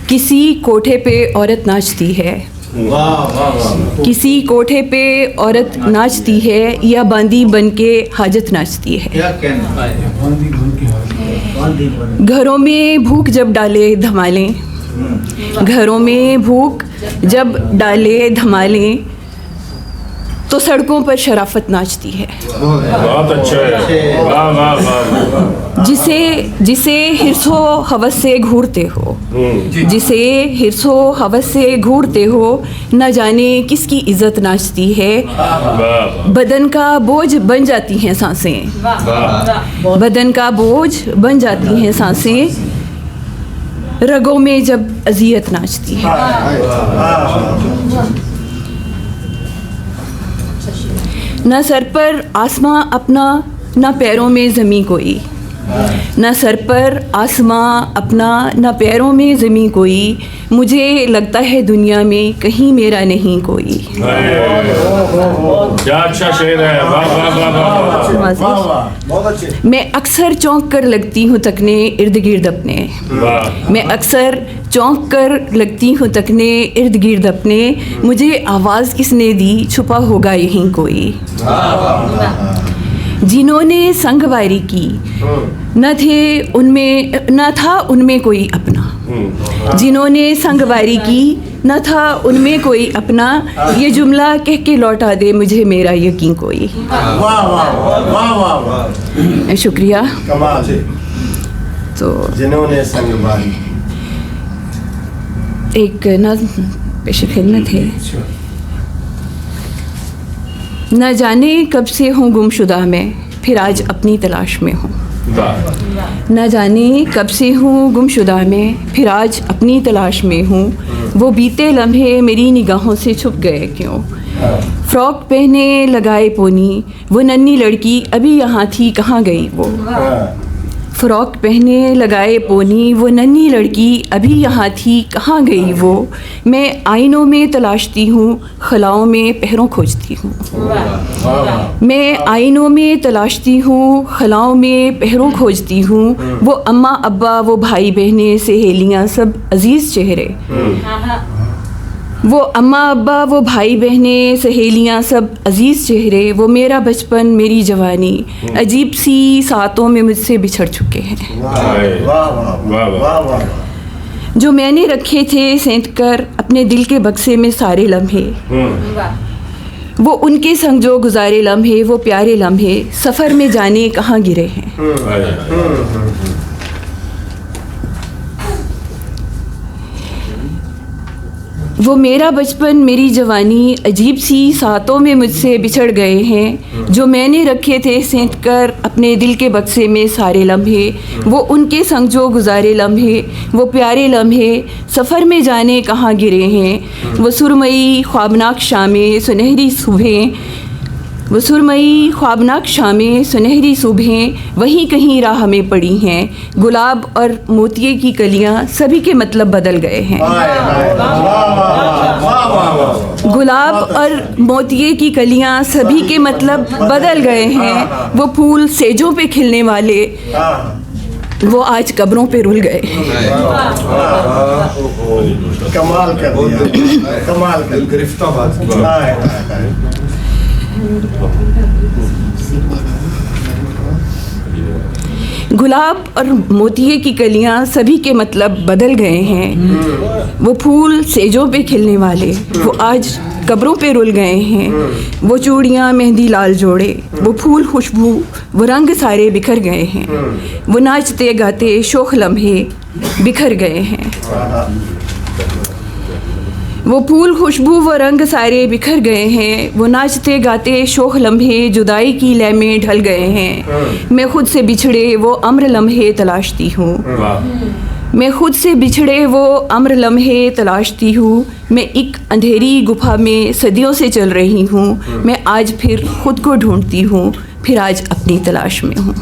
किसी कोठे पे औरत नाचती है, किसी कोठे पे औरत नाचती है, या बांदी बन के हाजत नाचती है। घरों में भूख जब डाले धमालें, घरों में भूख जब डाले धमालें, तो सड़कों पर शराफत नाचती है। बहुत अच्छा है, वाह वाह वाह। जिसे हिर्सो हवस से घूरते हो, जिसे हिर्सो हवस से घूरते हो, न जाने किसकी इज्जत नाचती है। बदन का बोझ बन जाती हैं सांसें, बदन का बोझ बन जाती हैं सांसें, रगों में जब अजियत नाचती है। न सर पर आसमां अपना, न पैरों में ज़मीं कोई, न सर पर आसमां अपना, न पैरों में ज़मीं कोई, मुझे लगता है दुनिया में कहीं मेरा नहीं कोई। क्या अच्छा शेर है, वाह वाह वाह वाह। मैं अक्सर चौंक कर लगती हूँ तकने इर्द गिर्द अपने, मैं अक्सर चौंक कर लगती हूँ तकने इर्द गिर्द अपने, मुझे आवाज़ किसने दी, छुपा होगा यहीं कोई। जिन्होंने संगवारी की, न था उनमें कोई अपना, जिन्होंने संगवारी की, न था उनमें कोई अपना, ये जुमला कह के लौटा दे मुझे मेरा यकीन कोई। शुक्रिया। तो जिन्होंने संगवारी, एक नज़्म पेश खिदमत है। न जाने कब से हूँ गुमशुदा मैं, फिर आज अपनी तलाश में हूँ। न जाने कब से हूँ गुमशुदा मैं, फिर आज अपनी तलाश में हूँ। वो बीते लम्हे मेरी निगाहों से छुप गए क्यों। फ्रॉक पहने लगाए पोनी, वो नन्ही लड़की अभी यहाँ थी कहाँ गई वो। फ्रॉक पहने लगाए पोनी, वो नन्ही लड़की अभी यहाँ थी कहाँ गई वो। मैं आईनों में तलाशती हूँ, खलाओं में पहरों खोजती हूँ। मैं आईनों में तलाशती हूँ, खलाओं में पहरों खोजती हूँ। वो अम्मा अब्बा, वो भाई बहनें सहेलियाँ, सब अजीज़ चेहरे। वो अम्मा अब्बा, वो भाई बहनें सहेलियाँ, सब अजीज़ चेहरे। वो मेरा बचपन मेरी जवानी, अजीब सी सातों में मुझसे बिछड़ चुके हैं। जो मैंने रखे थे सेंध कर अपने दिल के बक्से में सारे लम्हे, वो उनके संग जो गुजारे लम्हे, वो प्यारे लम्हे सफ़र में जाने कहाँ गिरे हैं। वो मेरा बचपन मेरी जवानी, अजीब सी सातों में मुझसे बिछड़ गए हैं। जो मैंने रखे थे सेंध कर अपने दिल के बक्से में सारे लम्हे, वो उनके संग जो गुजारे लम्हे, वो प्यारे लम्हे सफ़र में जाने कहाँ गिरे हैं। वो सुरमई ख्वाबनाक शामें सुनहरी सुबहें, वो सुरमई ख्वाबनाक शामें सुनहरी सुबहें वहीं कहीं राह में पड़ी हैं। गुलाब और मोतिये की कलियां सभी के मतलब बदल गए हैं। गुलाब और मोतिये की कलियां सभी के मतलब बदल गए हैं। वो फूल सेजों पे खिलने वाले, वो आज कब्रों पे रुल गए। कमाल कर दिया, कमाल कर गिरफ्तार। गुलाब और मोतिये की कलियां सभी के मतलब बदल गए हैं। वो फूल सेजों पे खिलने वाले, वो आज कब्रों पे रुल गए हैं। वो चूड़ियाँ मेहंदी लाल जोड़े, वो फूल खुशबू, वो रंग सारे बिखर गए हैं। वो नाचते गाते शोख लम्हे बिखर गए हैं। वो फूल खुशबू वो रंग सारे बिखर गए हैं। वो नाचते गाते शोख लम्हे जुदाई की लय में ढल गए हैं। मैं खुद से बिछड़े वो अम्र लम्हे तलाशती हूँ, मैं खुद से बिछड़े वो अम्र लम्हे तलाशती हूँ। मैं एक अंधेरी गुफा में सदियों से चल रही हूँ। मैं आज फिर खुद को ढूंढती हूँ, फिर आज अपनी तलाश में हूँ।